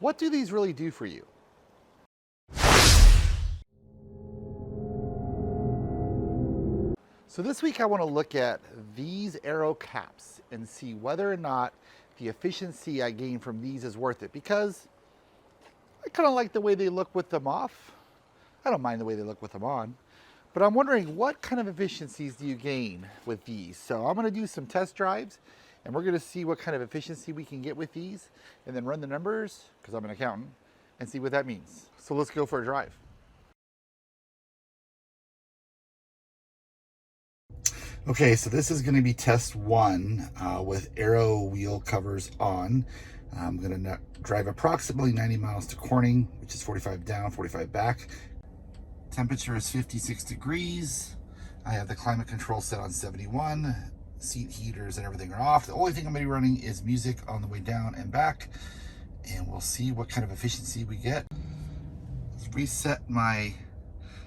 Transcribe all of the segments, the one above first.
What do these really do for you? So this week I want to look at these Aero caps and see whether or not the efficiency I gain from these is worth it, because I kind of like the way they look with them off. I don't mind the way they look with them on, but I'm wondering what kind of efficiencies do you gain with these? So I'm going to do some test drives and we're going to see what kind of efficiency we can get with these and then run the numbers, because I'm an accountant, and see what that means. So let's go for a drive. Okay, so this is going to be test one with Aero wheel covers on. I'm going to drive approximately 90 miles to Corning, which is 45 down, 45 back. Temperature is 56 degrees. I have the climate control set on 71. Seat heaters and everything are off. The only thing I'm going to be running is music on the way down and back. And we'll see what kind of efficiency we get. Let's reset my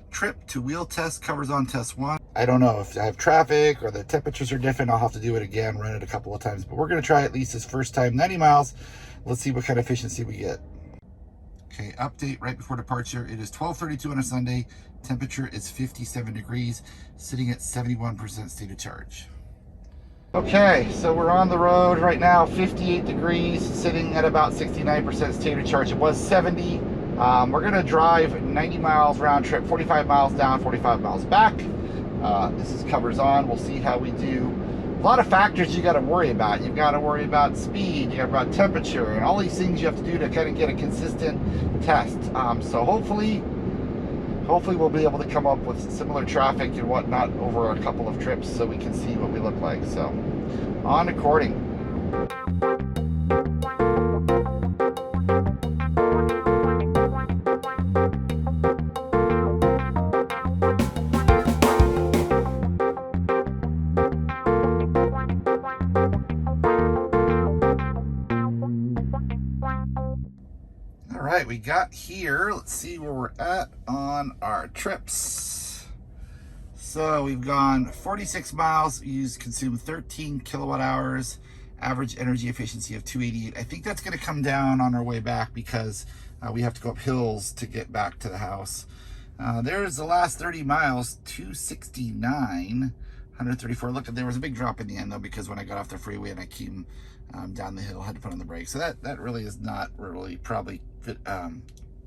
trip to wheel test, covers on test one. I don't know if I have traffic or the temperatures are different. I'll have to do it again, run it a couple of times, but we're going to try at least this first time, 90 miles. Let's see what kind of efficiency we get. Okay, update right before departure. It is 12:32 on a Sunday. Temperature is 57 degrees, sitting at 71% state of charge. Okay, so we're on the road right now, 58 degrees, sitting at about 69% state of charge. It was 70. We're gonna drive 90 miles round trip, 45 miles down, 45 miles back. This is covers on. We'll see how we do. A lot of factors you got to worry about. You've got to worry about speed, you got about temperature, and all these things you have to do to kind of get a consistent test. So hopefully we'll be able to come up with similar traffic and whatnot over a couple of trips so we can see what we look like. So on to Corning. All right, we got here. Let's see where we're at on our trips. So we've gone 46 miles, consumed 13 kilowatt hours, average energy efficiency of 288. I think that's going to come down on our way back because we have to go up hills to get back to the house. There's the last 30 miles, 269, 134. Look, there was a big drop in the end though, because when I got off the freeway and I came down the hill, I had to put on the brakes. So that really is not really probably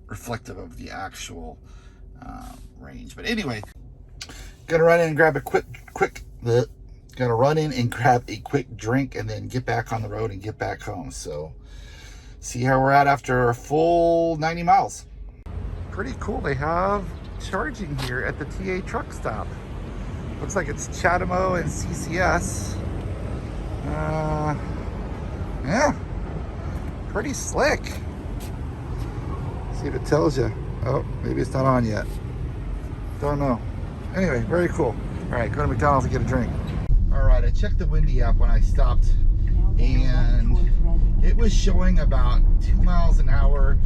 reflective of the actual range. But anyway, gonna run in and grab a quick drink and then get back on the road and get back home. So see how we're at after a full 90 miles. Pretty cool. They have charging here at the TA truck stop. Looks like it's Chatamo and CCS. Yeah, pretty slick. See if it tells you. Oh, maybe it's not on yet. Don't know. Anyway, very cool. All right, go to McDonald's and get a drink. All right, I checked the Windy app when I stopped, and it was showing about 2 miles an hour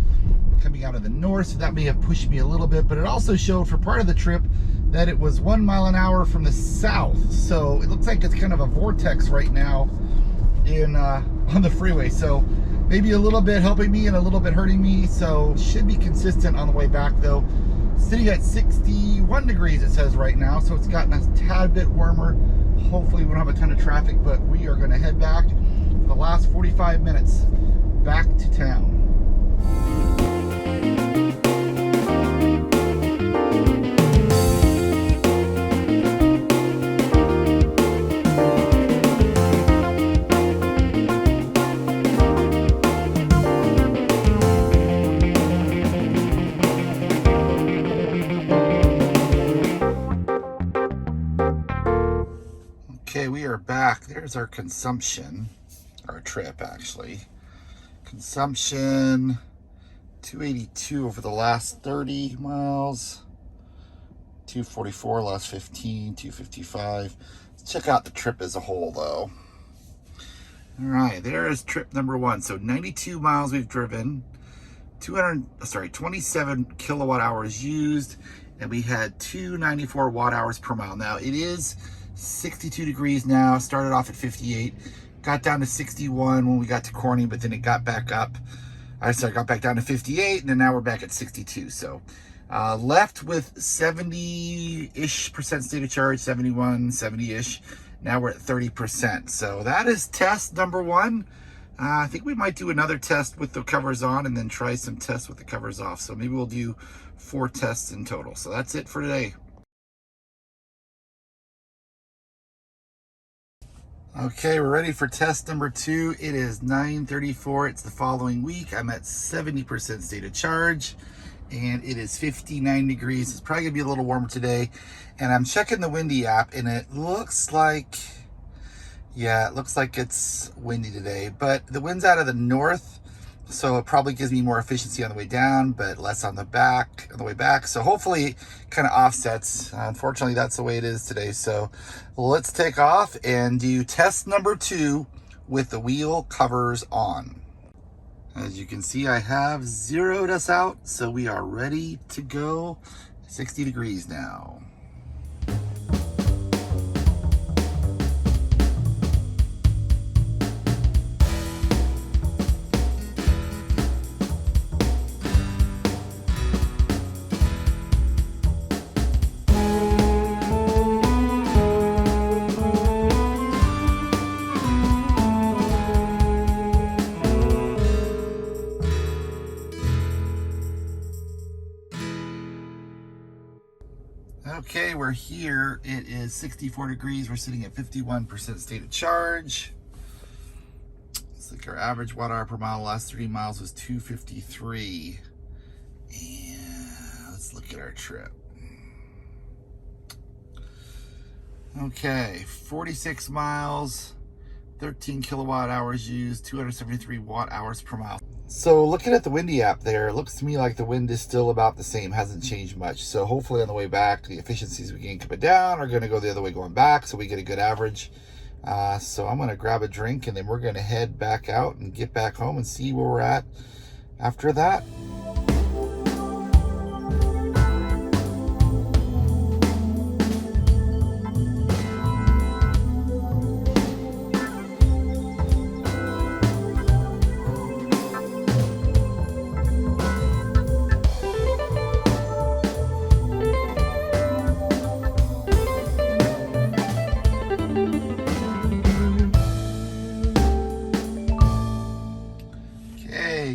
coming out of the north, so that may have pushed me a little bit, but it also showed for part of the trip that it was 1 mile an hour from the south. So it looks like it's kind of a vortex right now in on the freeway. So maybe a little bit helping me and a little bit hurting me. So should be consistent on the way back though. Sitting at 61 degrees it says right now, so it's gotten a tad bit warmer. Hopefully we don't have a ton of traffic, but we are going to head back the last 45 minutes back to town. Okay, we are back. There's our consumption, our trip actually. Consumption 282 over the last 30 miles, 244 last 15, 255. Let's check out the trip as a whole though. All right, there is trip number one. So 92 miles we've driven, 27 kilowatt hours used, and we had 294 watt hours per mile. Now it is 62 degrees now, started off at 58, got down to 61 when we got to Corning, but then it got back up I got back down to 58, and then now we're back at 62. So left with 70-ish percent state of charge, 71, 70-ish. Now we're at 30%. So that is test number one. I think we might do another test with the covers on and then try some tests with the covers off. So maybe we'll do 4 tests in total. So that's it for today. Okay, we're ready for test number 2. It is 9:34. It's the following week. I'm at 70% state of charge, and it is 59 degrees. It's probably gonna be a little warmer today. And I'm checking the windy app, and it looks like, yeah, it looks like it's windy today. But the wind's out of the north, so it probably gives me more efficiency on the way down, but less on the way back. So hopefully it kind of offsets. Unfortunately, that's the way it is today. So let's take off and do test number 2 with the wheel covers on. As you can see, I have zeroed us out, so we are ready to go. 60 degrees now. Okay, we're here. It is 64 degrees. We're sitting at 51% state of charge. It's like our average watt hour per mile last 30 miles was 253. And let's look at our trip. Okay, 46 miles, 13 kilowatt hours used, 273 watt hours per mile. So looking at the windy app there, it looks to me like the wind is still about the same, hasn't changed much. So hopefully on the way back, the efficiencies we gain coming down are going to go the other way going back, so we get a good average. So I'm going to grab a drink, and then we're going to head back out and get back home and see where we're at after that.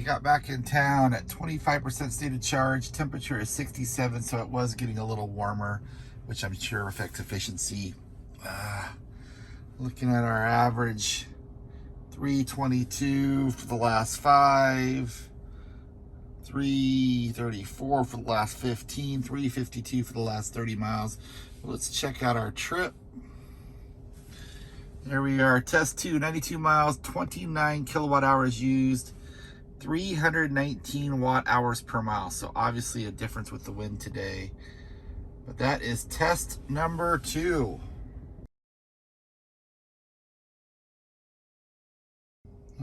Got back in town at 25% state of charge. Temperature is 67, so it was getting a little warmer, which I'm sure affects efficiency. Looking at our average, 322 for the last 5, 334 for the last 15, 352 for the last 30 miles. Let's check out our trip. There we are, test 2, 92 miles, 29 kilowatt hours used, 319 watt hours per mile. So obviously a difference with the wind today. But that is test number 2.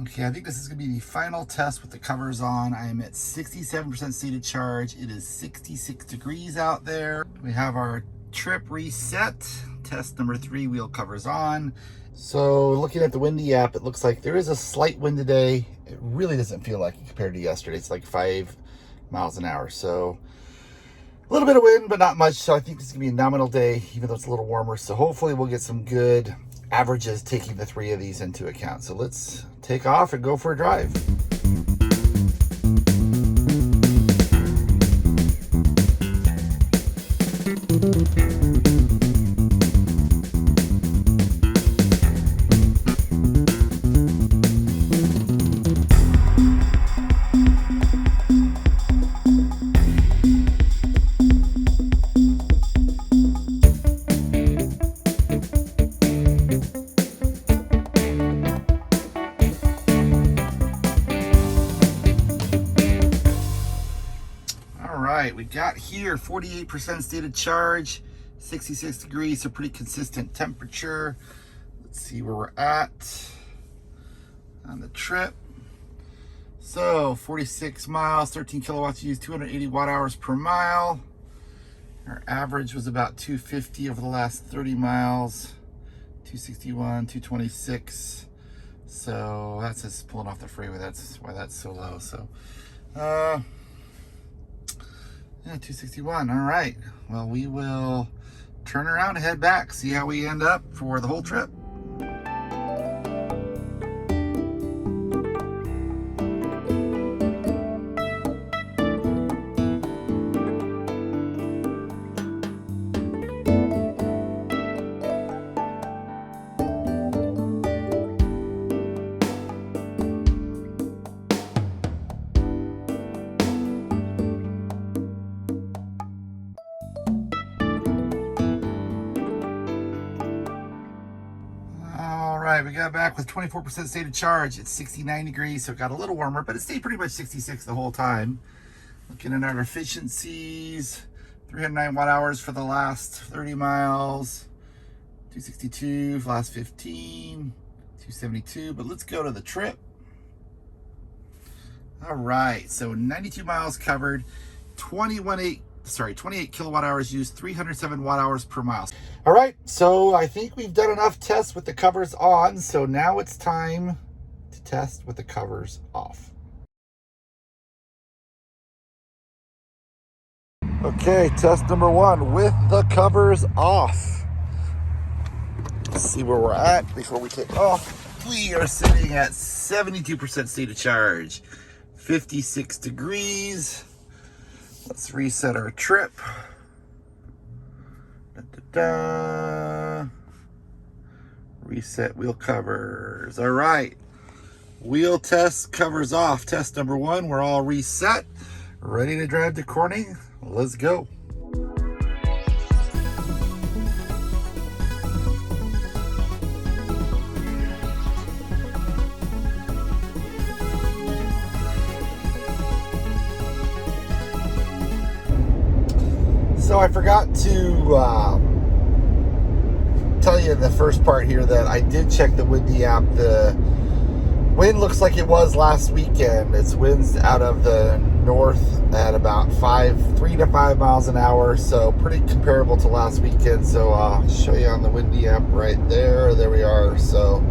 Okay, I think this is going to be the final test with the covers on. I am at 67% state of charge. It is 66 degrees out there. We have our trip reset. Test number 3, wheel covers on. So looking at the windy app, it looks like there is a slight wind today. It really doesn't feel like it compared to yesterday. It's like 5 miles an hour. So a little bit of wind, but not much. So I think this is going to be a nominal day, even though it's a little warmer. So hopefully we'll get some good averages taking the 3 of these into account. So let's take off and go for a drive. We got here 48% state of charge, 66 degrees, so pretty consistent temperature. Let's see where we're at on the trip. So 46 miles, 13 kilowatts used, 280 watt hours per mile. Our average was about 250 over the last 30 miles, 261, 226. So that's just pulling off the freeway. That's why that's so low. So, yeah, 261. All right. Well, we will turn around and head back, see how we end up for the whole trip. We got back with 24% state of charge. It's 69 degrees, so it got a little warmer, but it stayed pretty much 66 the whole time. Looking at our efficiencies, 309 watt hours for the last 30 miles, 262 for the last 15, 272, but let's go to the trip. All right, so 92 miles covered, 28 kilowatt hours used, 307 watt hours per mile. All right, so I think we've done enough tests with the covers on, so now it's time to test with the covers off. Okay, test number 1 with the covers off. Let's see where we're at before we take off. We are sitting at 72% state of charge, 56 degrees. Let's reset our trip. Reset wheel covers. All right. Wheel test, covers off. Test number 1. We're all reset. Ready to drive to Corning. Let's go. So I forgot to tell you in the first part here that I did check the windy app. The wind looks like it was last weekend. It's winds out of the north at about 3 to 5 miles an hour, so pretty comparable to last weekend. So I'll show you on the windy app right there. There we are. So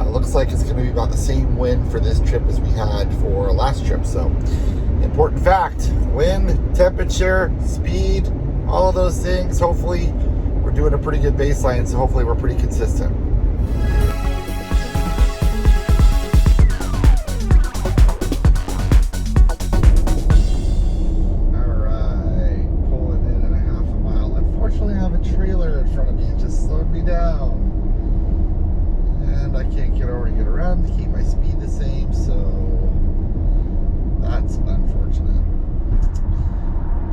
looks like it's going to be about the same wind for this trip as we had for last trip. So important fact: wind, temperature, speed, all of those things. Hopefully we're doing a pretty good baseline, so hopefully we're pretty consistent. All right, pulling in at a half a mile. Unfortunately, I have a trailer in front of me. It just slowed me down. And I can't get over and get around to keep my speed the same, so that's unfortunate.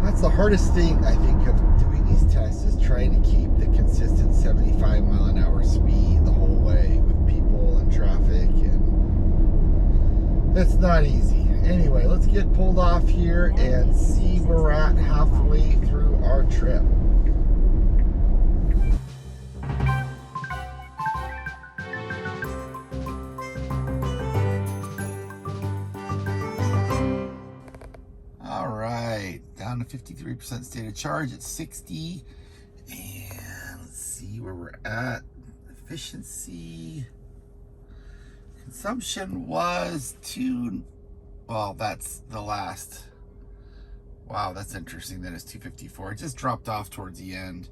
That's the hardest thing, I think, of doing these tests, is trying to keep the consistent 75 mile an hour speed the whole way with people and traffic, and it's not easy. Anyway, let's get pulled off here and see where we're at halfway through our trip. Down to 53% state of charge at 60. And let's see where we're at. Efficiency. Consumption was 2. Well, that's the last. Wow, that's interesting that it's 254. It just dropped off towards the end.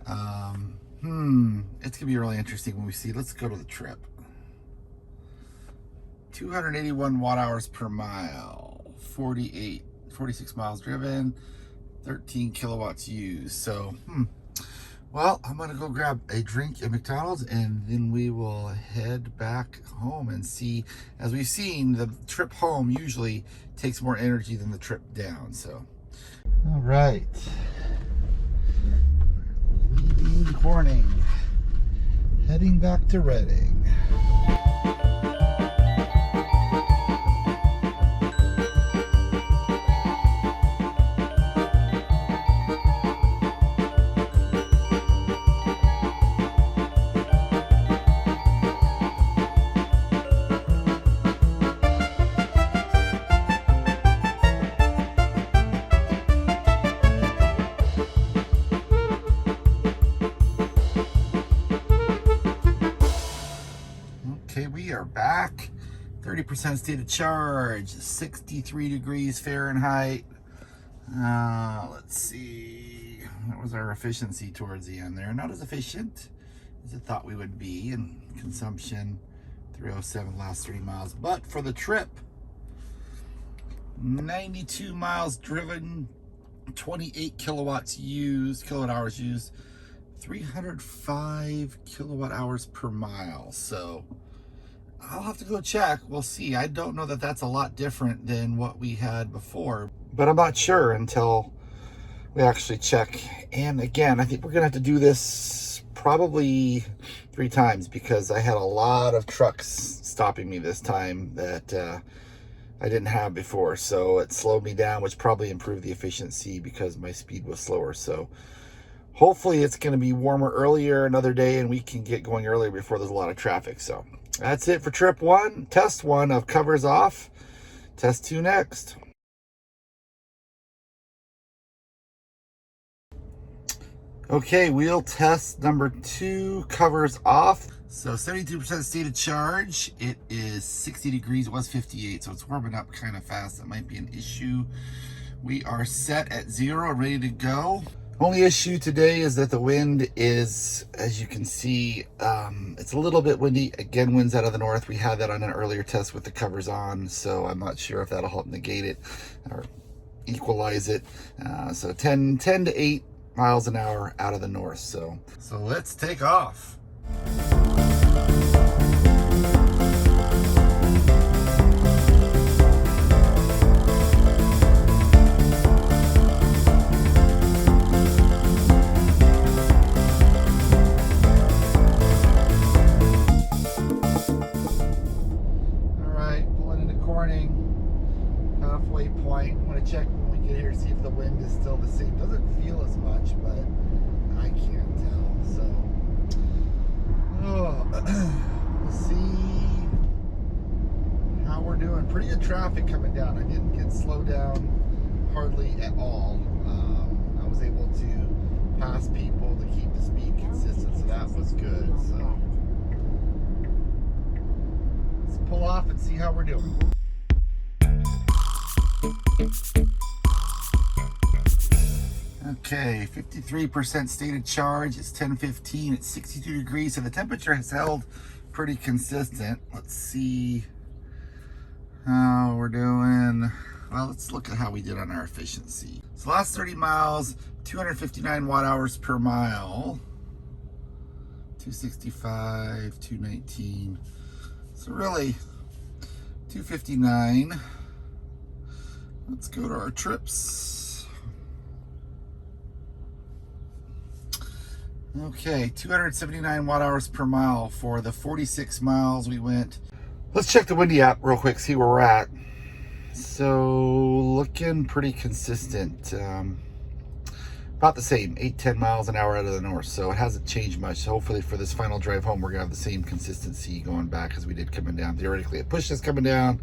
It's gonna be really interesting when we see. Let's go to the trip. 281 watt hours per mile. 46 miles driven, 13 kilowatts used. So, well, I'm gonna go grab a drink at McDonald's, and then we will head back home and see. As we've seen, the trip home usually takes more energy than the trip down. So, all right, leaving Corning, heading back to Reading. 30% state of charge, 63 degrees Fahrenheit. Let's see, what was our efficiency towards the end there? Not as efficient as I thought we would be, and consumption 307 last 30 miles. But for the trip, 92 miles driven, 28 kilowatt hours used, 305 kilowatt hours per mile. So I'll have to go check. We'll see. I don't know that that's a lot different than what we had before, but I'm not sure until we actually check. And again, I think we're gonna have to do this probably 3 times because I had a lot of trucks stopping me this time that I didn't have before. So it slowed me down, which probably improved the efficiency because my speed was slower. So hopefully it's going to be warmer earlier another day and we can get going earlier before there's a lot of traffic. So that's it for trip 1, test 1 of covers off. Test 2 next. Okay, wheel test number 2, covers off. So 72% state of charge. It is 60 degrees, it was 58, so it's warming up kind of fast. That might be an issue. We are set at 0, ready to go. Only issue today is that the wind is, as you can see, it's a little bit windy. Again, winds out of the north. We had that on an earlier test with the covers on, so I'm not sure if that'll help negate it or equalize it. So 10 to 8 miles an hour out of the north. So let's take off. Halfway point. I'm going to check when we get here, see if the wind is still the same. Doesn't feel as much, but I can't tell. So, let's see how we're doing. Pretty good traffic coming down. I didn't get slowed down hardly at all. I was able to pass people to keep the speed consistent, so that was good. So, let's pull off and see how we're doing. Okay, 53% state of charge. It's 10:15. It's 62 degrees, so the temperature has held pretty consistent. Let's see how we're doing. Well, let's look at how we did on our efficiency. So last 30 miles, 259 watt hours per mile. 265, 219. So really, 259. Let's go to our trips. Okay, 279 watt hours per mile for the 46 miles we went. Let's check the windy app real quick, see where we're at. So looking pretty consistent. About the same, 8-10 miles an hour out of the north. So it hasn't changed much. So hopefully for this final drive home, we're gonna have the same consistency going back as we did coming down. Theoretically, it pushed us coming down.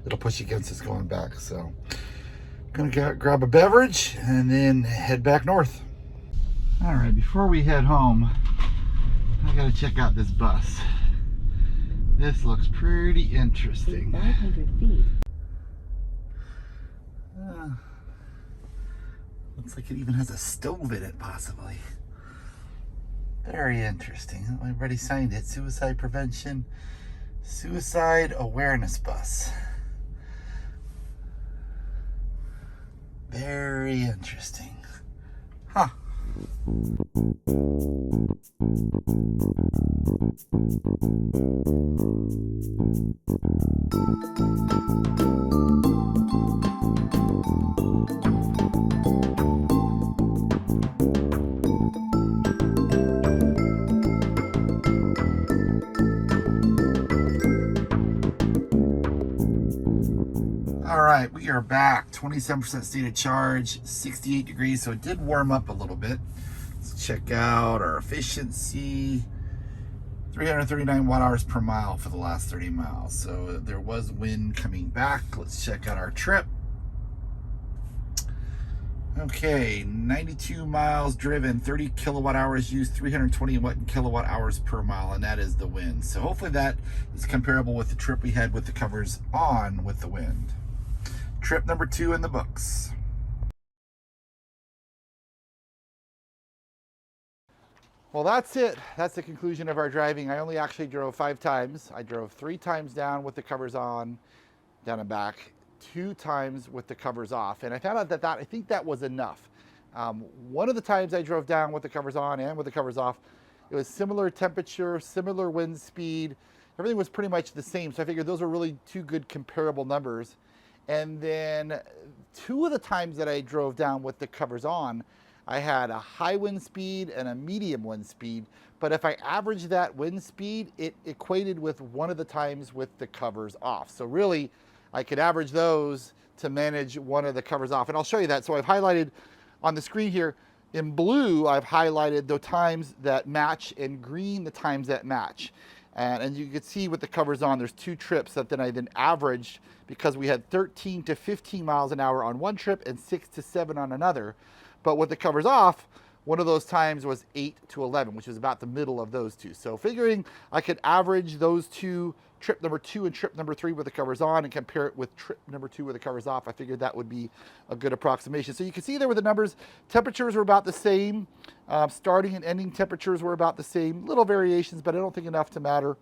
It'll push against us going back. So I'm gonna grab a beverage and then head back north. All right, before we head home, I gotta check out this bus. This looks pretty interesting. 500 feet. Looks like it even has a stove in it, possibly. Very interesting. Everybody signed it. Suicide prevention, suicide awareness bus. Very interesting. Huh. All right, we are back. 27% state of charge, 68 degrees, so it did warm up a little bit. Let's check out our efficiency. 339 watt hours per mile for the last 30 miles. So there was wind coming back. Let's check out our trip. Okay, 92 miles driven, 30 kilowatt hours used, 320 kilowatt hours per mile, and that is the wind. So hopefully that is comparable with the trip we had with the covers on with the wind. Trip number 2 in the books. Well, that's it. That's the conclusion of our driving. I only actually drove 5 times. I drove 3 times down with the covers on, down and back, 2 times with the covers off. And I found out that I think that was enough. One of the times I drove down with the covers on and with the covers off, it was similar temperature, similar wind speed. Everything was pretty much the same. So I figured those were really 2 good comparable numbers. And then 2 of the times that I drove down with the covers on, I had a high wind speed and a medium wind speed, but if I averaged that wind speed, it equated with one of the times with the covers off. So really, I could average those to manage one of the covers off. And I'll show you that. So I've highlighted on the screen here, in blue, I've highlighted the times that match, in green, the times that match. And you can see with the covers on, there's 2 trips that then I averaged, because we had 13 to 15 miles an hour on one trip and 6 to 7 on another. But with the covers off, one of those times was 8 to 11, which is about the middle of those 2. So figuring I could average those 2, trip number 2 and trip number 3 with the covers on, and compare it with trip number 2 with the covers off, I figured that would be a good approximation. So you can see there with the numbers, temperatures were about the same. Starting and ending temperatures were about the same. Little variations, but I don't think enough to matter.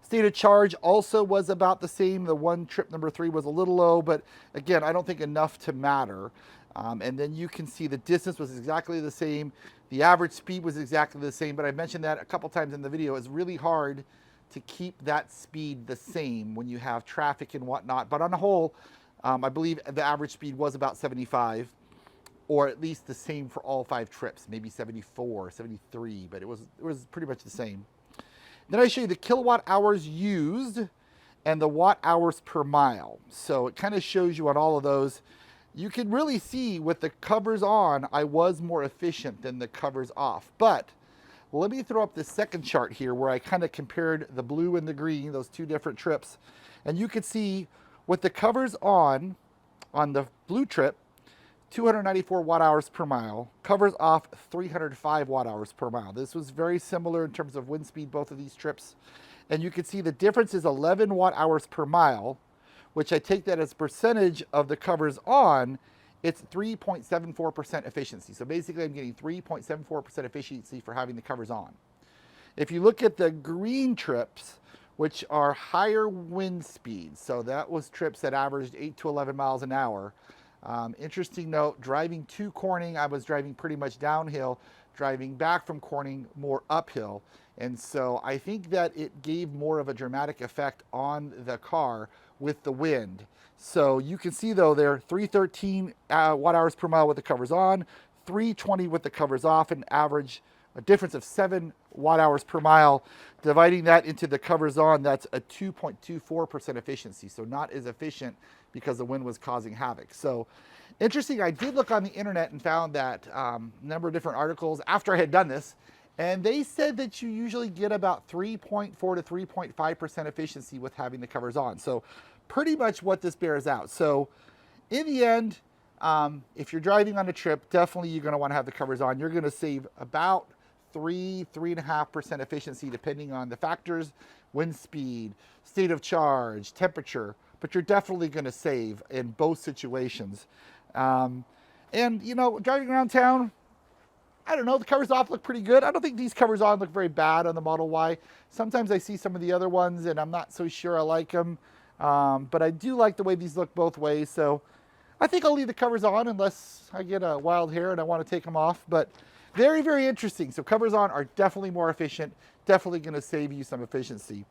State of charge also was about the same. The one trip number 3 was a little low, but again, I don't think enough to matter. And then you can see the distance was exactly the same. The average speed was exactly the same, but I mentioned that a couple times in the video. It's really hard to keep that speed the same when you have traffic and whatnot. But on the whole, I believe the average speed was about 75, or at least the same for all 5 trips, maybe 74, 73, but it was pretty much the same. Then I show you the kilowatt hours used and the watt hours per mile. So it kind of shows you on all of those. You can really see with the covers on, I was more efficient than the covers off. But let me throw up the second chart here where I kind of compared the blue and the green, those 2 different trips. And you can see with the covers on the blue trip, 294 watt hours per mile, covers off 305 watt hours per mile. This was very similar in terms of wind speed, both of these trips. And you can see the difference is 11 watt hours per mile, which I take that as percentage of the covers on, it's 3.74% efficiency. So basically I'm getting 3.74% efficiency for having the covers on. If you look at the green trips, which are higher wind speeds, so that was trips that averaged 8 to 11 miles an hour. Interesting note, driving to Corning, I was driving pretty much downhill, driving back from Corning more uphill. And so I think that it gave more of a dramatic effect on the car with the wind. So you can see though there, 313 watt hours per mile with the covers on, 320 with the covers off, an average, a difference of 7 watt hours per mile. Dividing that into the covers on, that's a 2.24% efficiency. So not as efficient because the wind was causing havoc. So interesting, I did look on the internet and found that number of different articles after I had done this, and they said that you usually get about 3.4 to 3.5% efficiency with having the covers on. So pretty much what this bears out. So in the end, if you're driving on a trip, definitely you're going to want to have the covers on. You're going to save about 3.5% efficiency depending on the factors, wind speed, state of charge, temperature, but you're definitely going to save in both situations. And you know, driving around town, I don't know, the covers off look pretty good. I don't think these covers on look very bad on the Model Y. Sometimes I see some of the other ones and I'm not so sure I like them. But I do like the way these look both ways. So I think I'll leave the covers on unless I get a wild hair and I want to take them off. But very, very interesting. So covers on are definitely more efficient, definitely going to save you some efficiency.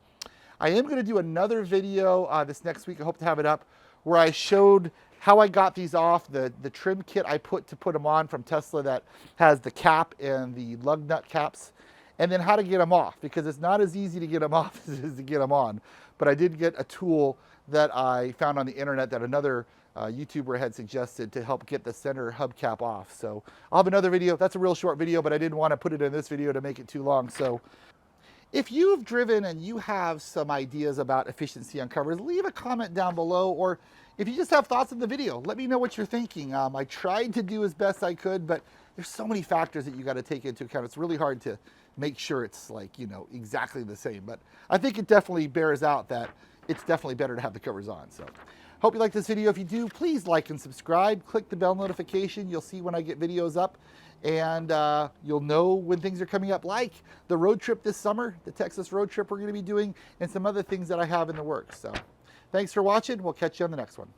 I am going to do another video this next week. I hope to have it up where I showed how I got these off, the trim kit I put to put them on from Tesla that has the cap and the lug nut caps, and then how to get them off, because it's not as easy to get them off as it is to get them on. But I did get a tool that I found on the internet that another YouTuber had suggested to help get the center hubcap off. So I'll have another video. That's a real short video, but I didn't want to put it in this video to make it too long. So if you've driven and you have some ideas about efficiency on covers, leave a comment down below. Or if you just have thoughts on the video, let me know what you're thinking. I tried to do as best I could, but there's so many factors that you got to take into account. It's really hard to make sure it's like, you know, exactly the same. But I think it definitely bears out that it's definitely better to have the covers on. So hope you like this video. If you do, please like and subscribe. Click the bell notification. You'll see when I get videos up, and you'll know when things are coming up, like the road trip this summer, the Texas road trip we're going to be doing, and some other things that I have in the works. So thanks for watching. We'll catch you on the next one.